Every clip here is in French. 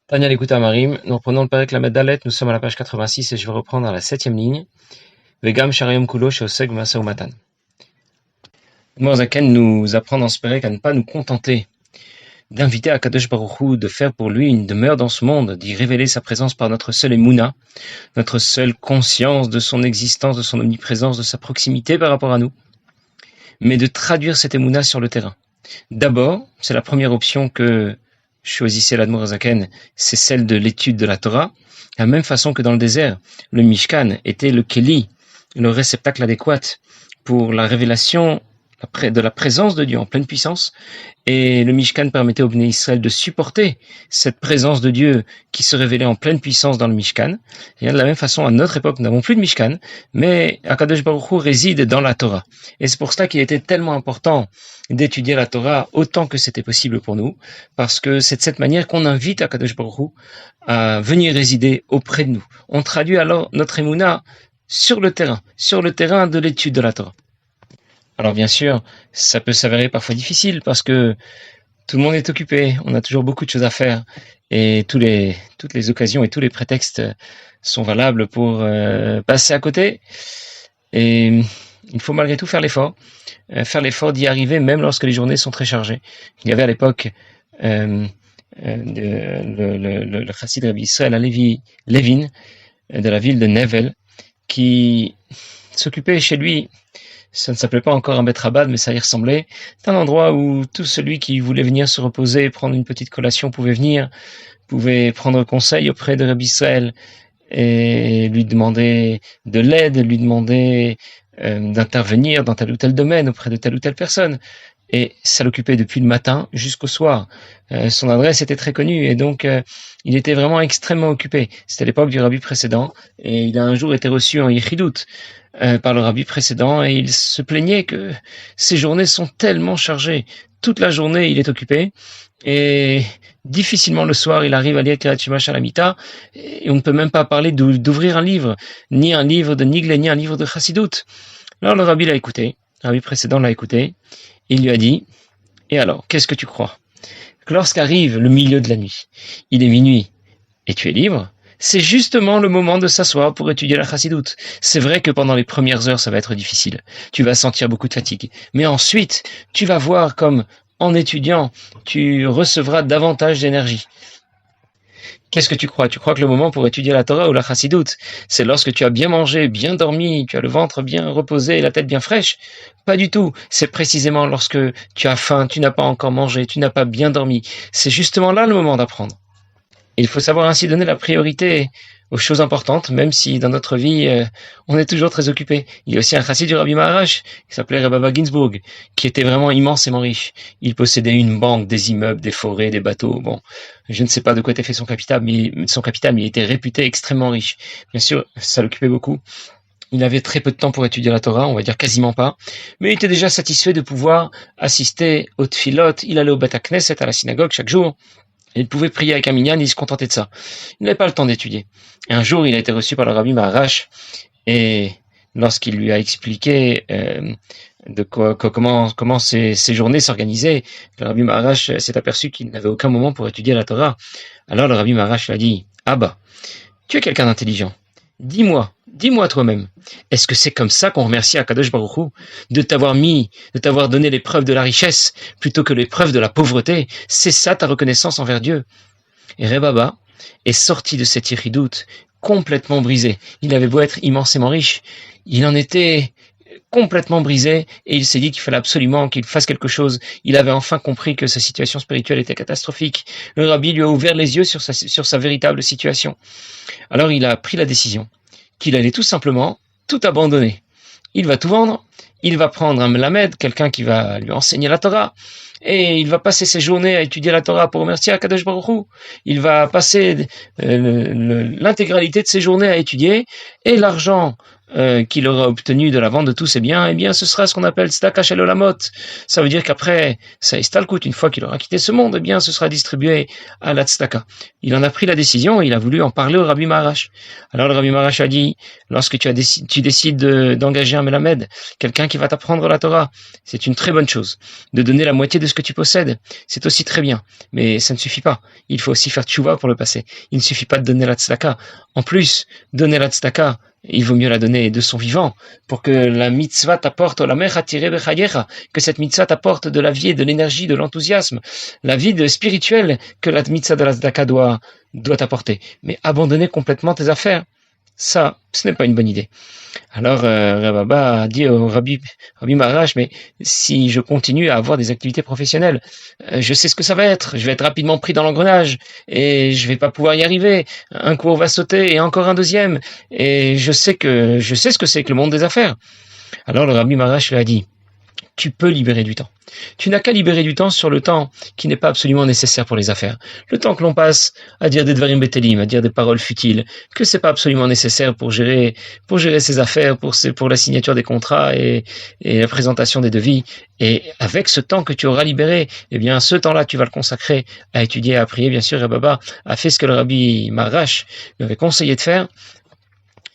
Tania l'écoute à Marim, nous reprenons le Perek Lamed Dalet, nous sommes à la page 86 et je vais reprendre à la 7e ligne. Vegam Sharayom Kulo Sheoseg Masa Umatan. Zaken nous apprend dans ce Perek à ne pas nous contenter d'inviter Akadosh Baruch Hu, de faire pour lui une demeure dans ce monde, d'y révéler sa présence par notre seule émouna, notre seule conscience de son existence, de son omniprésence, de sa proximité par rapport à nous, mais de traduire cette émouna sur le terrain. D'abord, c'est la première option que choisissait l'Admor Zaken, c'est celle de l'étude de la Torah. De la même façon que dans le désert, le Mishkan était le Keli, le réceptacle adéquat pour la révélation de la présence de Dieu en pleine puissance, et le Mishkan permettait au Bnei Israël de supporter cette présence de Dieu qui se révélait en pleine puissance dans le Mishkan. Et de la même façon, à notre époque, nous n'avons plus de Mishkan, mais Akadosh Baruch Hu réside dans la Torah. Et c'est pour cela qu'il était tellement important d'étudier la Torah autant que c'était possible pour nous, parce que c'est de cette manière qu'on invite Akadosh Baruch Hu à venir résider auprès de nous. On traduit alors notre émouna sur le terrain de l'étude de la Torah. Alors bien sûr, ça peut s'avérer parfois difficile parce que tout le monde est occupé, on a toujours beaucoup de choses à faire et toutes les occasions et tous les prétextes sont valables pour passer à côté. Et il faut malgré tout faire l'effort d'y arriver même lorsque les journées sont très chargées. Il y avait à l'époque le chassid Rabbi Israël Halevi Levin de la ville de Nevel qui s'occupait chez lui. Ça ne s'appelait pas encore un Bet Rabad, mais ça y ressemblait. C'est un endroit où tout celui qui voulait venir se reposer, prendre une petite collation, pouvait venir, pouvait prendre conseil auprès de Rabbi Israël et lui demander de l'aide, lui demander d'intervenir dans tel ou tel domaine auprès de telle ou telle personne. Et ça l'occupait depuis le matin jusqu'au soir. Son adresse était très connue et donc il était vraiment extrêmement occupé. C'était à l'époque du rabbi précédent et il a un jour été reçu en Yichidut par le rabbi précédent et il se plaignait que ses journées sont tellement chargées. Toute la journée il est occupé et difficilement le soir il arrive à lire Kriyat Shema Shalamita et on ne peut même pas parler d'ouvrir un livre, ni un livre de Nigle, ni un livre de Chassidut. Alors le rabbi l'a écouté, le rabbi précédent l'a écouté. Il lui a dit, et alors, qu'est-ce que tu crois? Que lorsqu'arrive le milieu de la nuit, il est minuit, et tu es libre, c'est justement le moment de s'asseoir pour étudier la Chassidoute. C'est vrai que pendant les premières heures, ça va être difficile. Tu vas sentir beaucoup de fatigue. Mais ensuite, tu vas voir comme, en étudiant, tu recevras davantage d'énergie. Qu'est-ce que tu crois? Tu crois que le moment pour étudier la Torah ou la Chassidoute, c'est lorsque tu as bien mangé, bien dormi, tu as le ventre bien reposé et la tête bien fraîche? Pas du tout. C'est précisément lorsque tu as faim, tu n'as pas encore mangé, tu n'as pas bien dormi. C'est justement là le moment d'apprendre. Il faut savoir ainsi donner la priorité aux choses importantes, même si dans notre vie, on est toujours très occupé. Il y a aussi un chassid du Rabbi Maharash, qui s'appelait Rabbi Ginsburg, qui était vraiment immensément riche. Il possédait une banque, des immeubles, des forêts, des bateaux. Bon, je ne sais pas de quoi était fait son capital, mais il était réputé extrêmement riche. Bien sûr, ça l'occupait beaucoup. Il avait très peu de temps pour étudier la Torah, on va dire quasiment pas, mais il était déjà satisfait de pouvoir assister aux tfilot. Il allait au Bet HaKnesset, à la synagogue, chaque jour. Il pouvait prier avec un minyan, il se contentait de ça. Il n'avait pas le temps d'étudier. Et un jour, il a été reçu par le Rabbi Maharash, et lorsqu'il lui a expliqué comment ces journées s'organisaient, le Rabbi Maharash s'est aperçu qu'il n'avait aucun moment pour étudier la Torah. Alors le Rabbi Maharash lui a dit, « Ah bah, tu es quelqu'un d'intelligent. Dis-moi toi-même, est-ce que c'est comme ça qu'on remercie Akadosh Baruch Hu de t'avoir donné l'épreuve de la richesse plutôt que l'épreuve de la pauvreté? C'est ça ta reconnaissance envers Dieu? » Et Rebaba est sorti de cette iridoute complètement brisé. Il avait beau être immensément riche, il en était complètement brisé et il s'est dit qu'il fallait absolument qu'il fasse quelque chose. Il avait enfin compris que sa situation spirituelle était catastrophique. Le rabbi lui a ouvert les yeux sur sa véritable situation. Alors il a pris la décision qu'il allait tout simplement tout abandonner. Il va tout vendre, il va prendre un melamed, quelqu'un qui va lui enseigner la Torah, et il va passer ses journées à étudier la Torah pour remercier Akadosh Baruch Hu. Il va passer l'intégralité de ses journées à étudier, et l'argent qu'il aura obtenu de la vente de tous ses biens, eh bien ce sera ce qu'on appelle tzedaka shel olamot. Ça veut dire qu'après sa istalkut, une fois qu'il aura quitté ce monde, eh bien ce sera distribué à la tzedaka. Il en a pris la décision et il a voulu en parler au Rabbi Maharash. Alors le Rabbi Maharash a dit, lorsque tu décides d'engager un melamed, quelqu'un qui va t'apprendre la Torah, c'est une très bonne chose. De donner la moitié de ce que tu possèdes, c'est aussi très bien. Mais ça ne suffit pas. Il faut aussi faire tchouva pour le passer. Il ne suffit pas de donner la tzedaka. En plus, donner la tzedaka, il vaut mieux la donner de son vivant, pour que la mitzvah t'apporte que cette mitzvah t'apporte de la vie et de l'énergie, de l'enthousiasme, la vie spirituelle que la mitzvah de la tzedaka doit t'apporter. Mais abandonner complètement tes affaires, ça, ce n'est pas une bonne idée. Alors, Rav Abba a dit au Rabbi Maharash, mais si je continue à avoir des activités professionnelles, je sais ce que ça va être. Je vais être rapidement pris dans l'engrenage et je vais pas pouvoir y arriver. Un cours va sauter et encore un deuxième. Et je sais ce que c'est que le monde des affaires. Alors, le Rabbi Maharash lui a dit, tu peux libérer du temps. Tu n'as qu'à libérer du temps sur le temps qui n'est pas absolument nécessaire pour les affaires. Le temps que l'on passe à dire des dvarim betelim, à dire des paroles futiles, que c'est pas absolument nécessaire pour gérer ses affaires, pour la signature des contrats et la présentation des devis. Et avec ce temps que tu auras libéré, eh bien, ce temps-là, tu vas le consacrer à étudier, à prier. Bien sûr, Rav Abba a fait ce que le Rabbi Maharash lui avait conseillé de faire.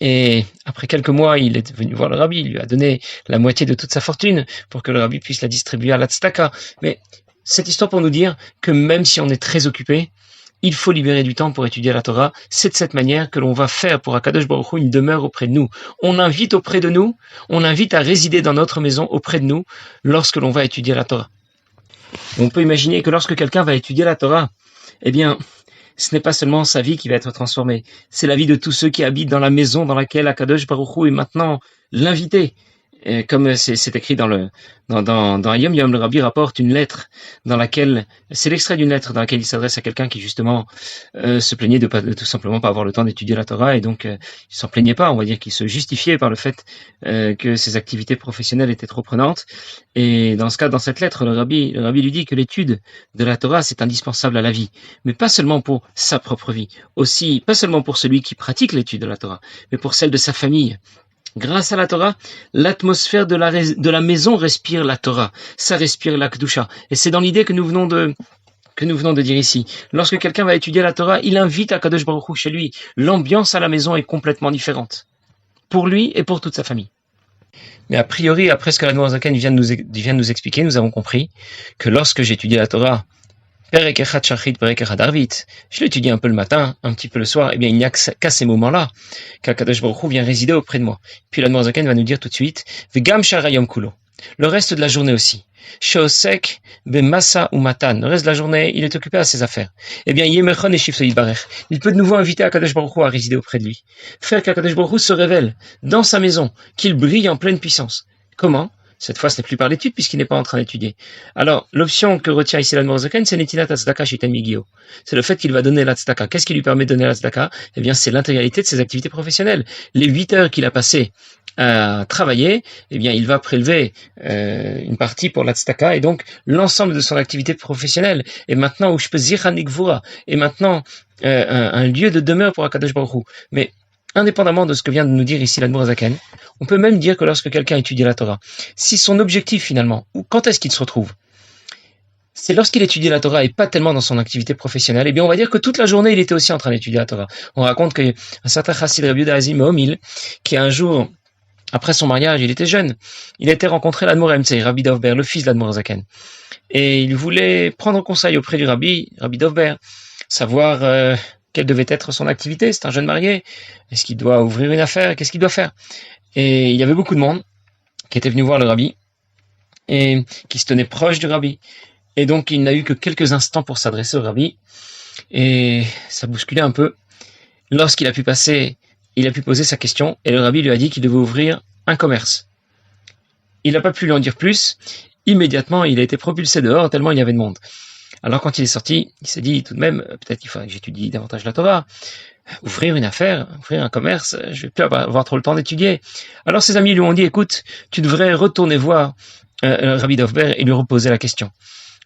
Et après quelques mois, il est venu voir le Rabbi, il lui a donné la moitié de toute sa fortune pour que le Rabbi puisse la distribuer à la tzedaka. Mais cette histoire pour nous dire que même si on est très occupé, il faut libérer du temps pour étudier la Torah. C'est de cette manière que l'on va faire pour Akadosh Baruch Hu une demeure auprès de nous. On invite auprès de nous, on invite à résider dans notre maison auprès de nous lorsque l'on va étudier la Torah. Et on peut imaginer que lorsque quelqu'un va étudier la Torah, eh bien, ce n'est pas seulement sa vie qui va être transformée, c'est la vie de tous ceux qui habitent dans la maison dans laquelle Akadosh Baruch Hu est maintenant l'invité. Et comme c'est écrit dans Yom Yom, le Rabbi rapporte une lettre dans laquelle, c'est l'extrait d'une lettre dans laquelle il s'adresse à quelqu'un qui justement se plaignait de tout simplement pas avoir le temps d'étudier la Torah, et donc il s'en plaignait pas, on va dire qu'il se justifiait par le fait que ses activités professionnelles étaient trop prenantes. Et dans cette lettre, le Rabbi lui dit que l'étude de la Torah c'est indispensable à la vie, mais pas seulement pour sa propre vie, aussi pas seulement pour celui qui pratique l'étude de la Torah, mais pour celle de sa famille. Grâce à la Torah, l'atmosphère de la maison respire la Torah, ça respire la Kedusha. Et c'est dans l'idée que nous venons de dire ici. Lorsque quelqu'un va étudier la Torah, il invite Akadosh Baruch Hu chez lui. L'ambiance à la maison est complètement différente, pour lui et pour toute sa famille. Mais a priori, après ce que l'Admor Zaken vient de nous expliquer, nous avons compris que lorsque j'étudie la Torah, Perek Echad Shachrit, Perek Echad Arvit, je l'étudie un peu le matin, un petit peu le soir, eh bien il n'y a qu'à ces moments-là qu'Akadosh Baruch Hu vient résider auprès de moi. Puis l'Admor Zaken va nous dire tout de suite, Vegam Sharayom Kulo, le reste de la journée aussi. Sheosek Bemasa ou Matan, le reste de la journée, il est occupé à ses affaires. Eh bien Yemechon et Shifto Yitbarech, il peut de nouveau inviter Akadosh Baruch Hu à résider auprès de lui. Faire qu'Akadosh Baruch Hu se révèle dans sa maison, qu'il brille en pleine puissance. Comment? Cette fois, ce n'est plus par l'étude puisqu'il n'est pas en train d'étudier. Alors, l'option que retient ici l'Admor Zaken, c'est Netinat Tzedaka Shitem Migio. C'est le fait qu'il va donner la tzedaka. Qu'est-ce qui lui permet de donner la tzedaka? Eh bien, c'est l'intégralité de ses activités professionnelles. Les 8 heures qu'il a passées à travailler, eh bien, il va prélever une partie pour la tzedaka et donc l'ensemble de son activité professionnelle. Et maintenant, Ushpezichanikvura est maintenant un lieu de demeure pour Akadosh Baruch Hu. Mais indépendamment de ce que vient de nous dire ici l'Admor Zaken, on peut même dire que lorsque quelqu'un étudie la Torah, si son objectif finalement, ou quand est-ce qu'il se retrouve, c'est lorsqu'il étudie la Torah et pas tellement dans son activité professionnelle, eh bien on va dire que toute la journée il était aussi en train d'étudier la Torah. On raconte qu'un certain Chassid Rabbi Yehuda Azim Omil, qui un jour, après son mariage, il était jeune, il a été rencontré l'Admor Emtsei, Rabbi Dovber, le fils de l'Admor Zaken. Et il voulait prendre conseil auprès du Rabbi Dovber, savoir quelle devait être son activité. C'est un jeune marié. Est-ce qu'il doit ouvrir une affaire? Qu'est-ce qu'il doit faire? Et il y avait beaucoup de monde qui était venu voir le Rabbi et qui se tenait proche du Rabbi. Et donc, il n'a eu que quelques instants pour s'adresser au Rabbi. Et ça bousculait un peu. Lorsqu'il a pu poser sa question et le Rabbi lui a dit qu'il devait ouvrir un commerce. Il n'a pas pu lui en dire plus. Immédiatement, il a été propulsé dehors tellement il y avait de monde. Alors quand il est sorti, il s'est dit tout de même, peut-être qu'il faudrait que j'étudie davantage la Torah, ouvrir une affaire, ouvrir un commerce, je vais plus avoir trop le temps d'étudier. Alors ses amis lui ont dit, écoute, tu devrais retourner voir Rabbi Dovber et lui reposer la question.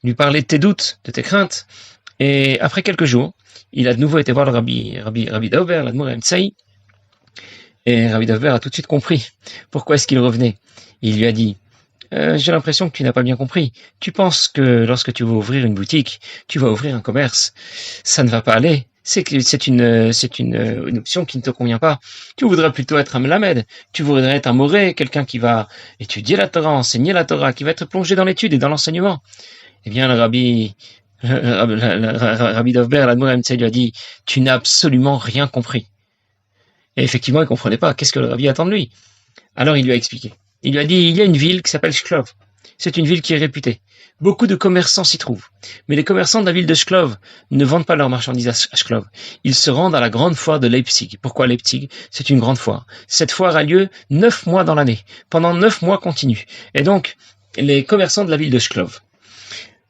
Lui parler de tes doutes, de tes craintes. Et après quelques jours, il a de nouveau été voir le Rabbi Dovber, l'Admor Emtsei, Et Rabbi Dovber a tout de suite compris pourquoi est-ce qu'il revenait. Il lui a dit, j'ai l'impression que tu n'as pas bien compris. Tu penses que lorsque tu vas ouvrir une boutique, tu vas ouvrir un commerce, ça ne va pas aller. C'est une option qui ne te convient pas. Tu voudrais plutôt être un melamed. Tu voudrais être un moré, quelqu'un qui va étudier la Torah, enseigner la Torah, qui va être plongé dans l'étude et dans l'enseignement. Eh bien, le Rabbi Dovber, l'Admor Emtsei, lui a dit, tu n'as absolument rien compris. Et effectivement, il comprenait pas. Qu'est-ce que le Rabbi attend de lui? Alors il lui a expliqué. Il lui a dit, il y a une ville qui s'appelle Shklov. C'est une ville qui est réputée. Beaucoup de commerçants s'y trouvent. Mais les commerçants de la ville de Shklov ne vendent pas leurs marchandises à Shklov. Ils se rendent à la grande foire de Leipzig. Pourquoi Leipzig? C'est une grande foire. Cette foire a lieu 9 mois dans l'année, pendant 9 mois continus. Et donc, les commerçants de la ville de Shklov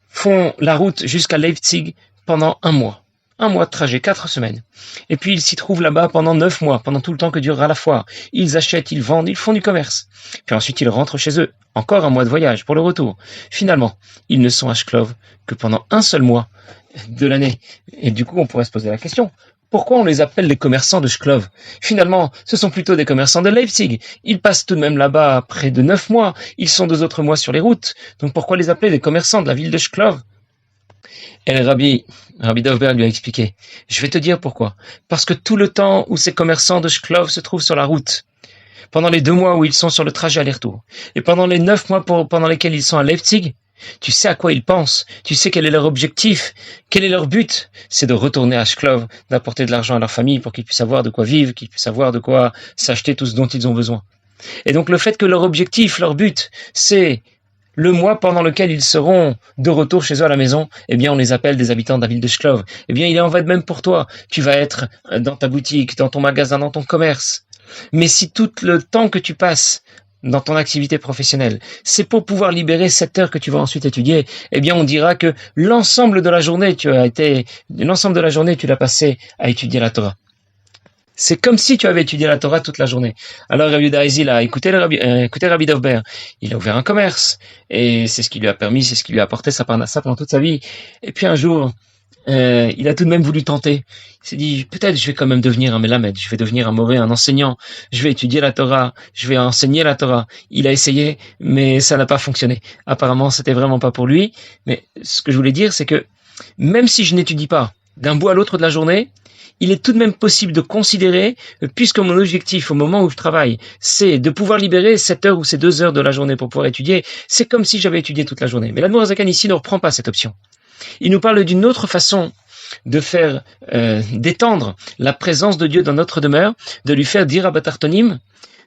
font la route jusqu'à Leipzig pendant 1 mois. 1 mois de trajet, 4 semaines. Et puis ils s'y trouvent là-bas pendant 9 mois, pendant tout le temps que durera la foire. Ils achètent, ils vendent, ils font du commerce. Puis ensuite ils rentrent chez eux. Encore 1 mois de voyage pour le retour. Finalement, ils ne sont à Shklov que pendant 1 seul mois de l'année. Et du coup, on pourrait se poser la question. Pourquoi on les appelle les commerçants de Shklov? Finalement, ce sont plutôt des commerçants de Leipzig. Ils passent tout de même là-bas près de 9 mois. Ils sont 2 autres mois sur les routes. Donc pourquoi les appeler les commerçants de la ville de Shklov? Et le Rabbi Dovber lui a expliqué. Je vais te dire pourquoi. Parce que tout le temps où ces commerçants de Shklov se trouvent sur la route, pendant les 2 mois où ils sont sur le trajet aller-retour, et pendant les 9 mois pendant lesquels ils sont à Leipzig, tu sais à quoi ils pensent, tu sais quel est leur objectif, quel est leur but, c'est de retourner à Shklov, d'apporter de l'argent à leur famille pour qu'ils puissent avoir de quoi vivre, qu'ils puissent avoir de quoi s'acheter tout ce dont ils ont besoin. Et donc le fait que leur objectif, leur but, c'est le mois pendant lequel ils seront de retour chez eux à la maison, eh bien, on les appelle des habitants de la ville de Shklov. Eh bien, il en va de même pour toi. Tu vas être dans ta boutique, dans ton magasin, dans ton commerce. Mais si tout le temps que tu passes dans ton activité professionnelle, c'est pour pouvoir libérer cette heure que tu vas ensuite étudier, eh bien, on dira que l'ensemble de la journée, tu l'as passé à étudier la Torah. C'est comme si tu avais étudié la Torah toute la journée. Alors Rabbi Daizil a écouté Rabbi Dovber. Il a ouvert un commerce. Et c'est ce qui lui a permis, c'est ce qui lui a apporté sa parnassa pendant toute sa vie. Et puis un jour, il a tout de même voulu tenter. Il s'est dit, peut-être je vais quand même devenir un melamed. Je vais devenir un moré, un enseignant. Je vais étudier la Torah. Je vais enseigner la Torah. Il a essayé, mais ça n'a pas fonctionné. Apparemment, c'était vraiment pas pour lui. Mais ce que je voulais dire, c'est que même si je n'étudie pas d'un bout à l'autre de la journée, il est tout de même possible de considérer, puisque mon objectif au moment où je travaille, c'est de pouvoir libérer cette heure ou ces 2 heures de la journée pour pouvoir étudier, c'est comme si j'avais étudié toute la journée. Mais l'Admor HaZaken ici ne reprend pas cette option. Il nous parle d'une autre façon de faire d'étendre la présence de Dieu dans notre demeure, de lui faire dire à Batartonim,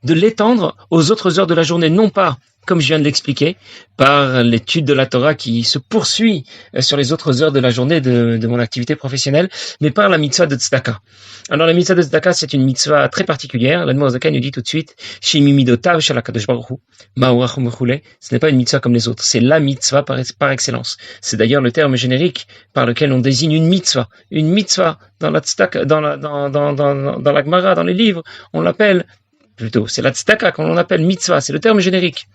de l'étendre aux autres heures de la journée, non pas comme je viens de l'expliquer, par l'étude de la Torah qui se poursuit sur les autres heures de la journée de mon activité professionnelle, mais par la mitzvah de tzedaka. Alors la mitzvah de tzedaka, c'est une mitzvah très particulière. L'Admor HaZaken nous dit tout de suite, Shemi midotav shel HaKadosh Baruch Hu, ma'orach u'mechuleh. Ce n'est pas une mitzvah comme les autres, c'est la mitzvah par excellence. C'est d'ailleurs le terme générique par lequel on désigne une mitzvah. Une mitzvah dans la tzedaka, dans la Gemara, dans les livres, on l'appelle, plutôt, c'est la tzedaka qu'on appelle mitzvah, c'est le terme générique.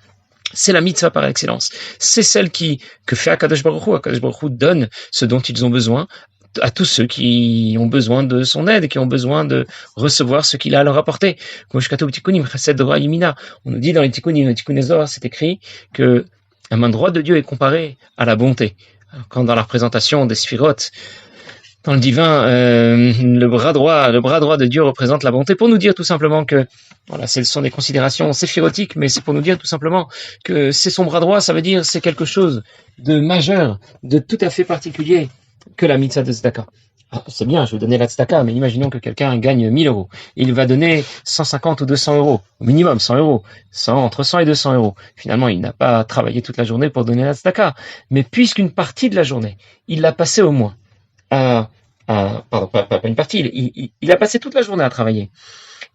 C'est la mitzvah par excellence. C'est celle que fait Akadosh Baruch Hu. Akadosh Baruch Hu donne ce dont ils ont besoin à tous ceux qui ont besoin de son aide, qui ont besoin de recevoir ce qu'il a à leur apporter. On nous dit dans les Tikkunim, le Tikkun Zohar, c'est écrit que la main droite de Dieu est comparée à la bonté. Quand dans la représentation des Sphirot, dans le divin, le bras droit de Dieu représente la bonté, pour nous dire tout simplement que, voilà, ce sont des considérations séphirotiques, mais c'est pour nous dire tout simplement que c'est son bras droit, ça veut dire c'est quelque chose de majeur, de tout à fait particulier que la mitzvah de tzedaka. C'est bien, je vais donner la tzedaka, mais imaginons que quelqu'un gagne 1000 euros. Il va donner 150 ou 200 euros, au minimum 100 euros, entre 100 et 200 euros. Finalement, il n'a pas travaillé toute la journée pour donner la tzedaka, mais puisqu'une partie de la journée, il l'a passé au moins pardon, pas une partie, il a passé toute la journée à travailler.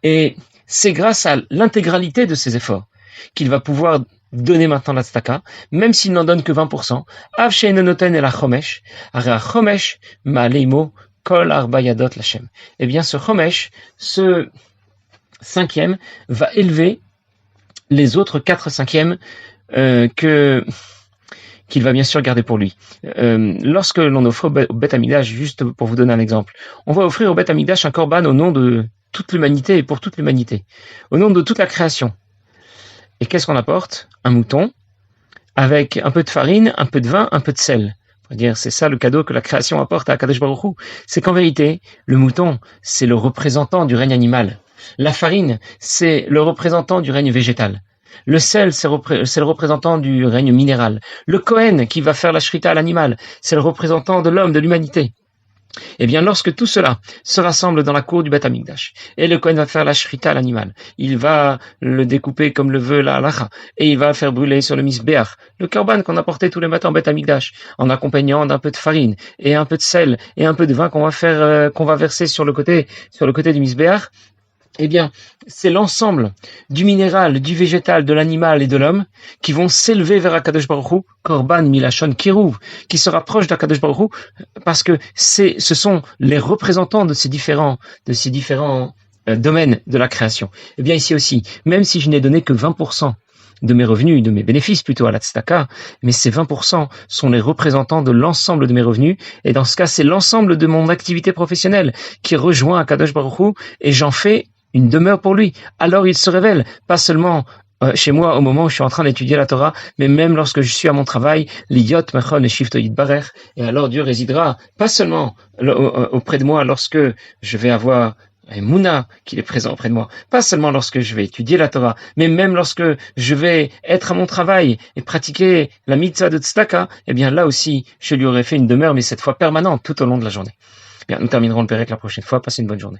Et c'est grâce à l'intégralité de ses efforts qu'il va pouvoir donner maintenant la tzedaka, même s'il n'en donne que 20%. Av she'eino noten el ha-chomesh, hare ha-chomesh ma'aleimo kol arba yadot l'Hashem. Eh bien, ce chomesh, ce 5e, va élever les autres 4 5e qu'il va bien sûr garder pour lui. Lorsque l'on offre au Beth Amikdash, juste pour vous donner un exemple, on va offrir au Beth Amikdash un korban au nom de toute l'humanité et pour toute l'humanité, au nom de toute la création. Et qu'est-ce qu'on apporte? Un mouton, avec un peu de farine, un peu de vin, un peu de sel. On va dire, c'est ça le cadeau que la création apporte à Kadosh Baruch Hu. C'est qu'en vérité, le mouton, c'est le représentant du règne animal. La farine, c'est le représentant du règne végétal. Le sel, c'est le représentant du règne minéral. Le Kohen qui va faire la shrita à l'animal, c'est le représentant de l'homme, de l'humanité. Eh bien, lorsque tout cela se rassemble dans la cour du Beth Amikdash, et le Kohen va faire la shrita à l'animal, il va le découper comme le veut la halacha, et il va le faire brûler sur le misbéach, le korban qu'on apportait tous les matins au Beth Amikdash, en accompagnant d'un peu de farine, et un peu de sel, et un peu de vin qu'on va verser sur le côté du misbéach. Eh bien, c'est l'ensemble du minéral, du végétal, de l'animal et de l'homme qui vont s'élever vers Akadosh Baruch Hu, Korban Milachon Kiruv, qui se rapproche d'Akadosh Baruch Hu, parce que ce sont les représentants de ces différents domaines de la création. Eh bien, ici aussi, même si je n'ai donné que 20% de mes revenus, de mes bénéfices plutôt à la tzedaka, mais ces 20% sont les représentants de l'ensemble de mes revenus, et dans ce cas, c'est l'ensemble de mon activité professionnelle qui rejoint Akadosh Baruch Hu, et j'en fais une demeure pour lui. Alors il se révèle, pas seulement chez moi au moment où je suis en train d'étudier la Torah, mais même lorsque je suis à mon travail, l'iyot mechon et shifto yitbarer, et alors Dieu résidera pas seulement auprès de moi lorsque je vais avoir Mouna qu'il est présent auprès de moi, pas seulement lorsque je vais étudier la Torah, mais même lorsque je vais être à mon travail et pratiquer la mitzvah de tzedaka, eh bien là aussi je lui aurai fait une demeure, mais cette fois permanente tout au long de la journée. Bien, nous terminerons le Pérec la prochaine fois. Passez une bonne journée.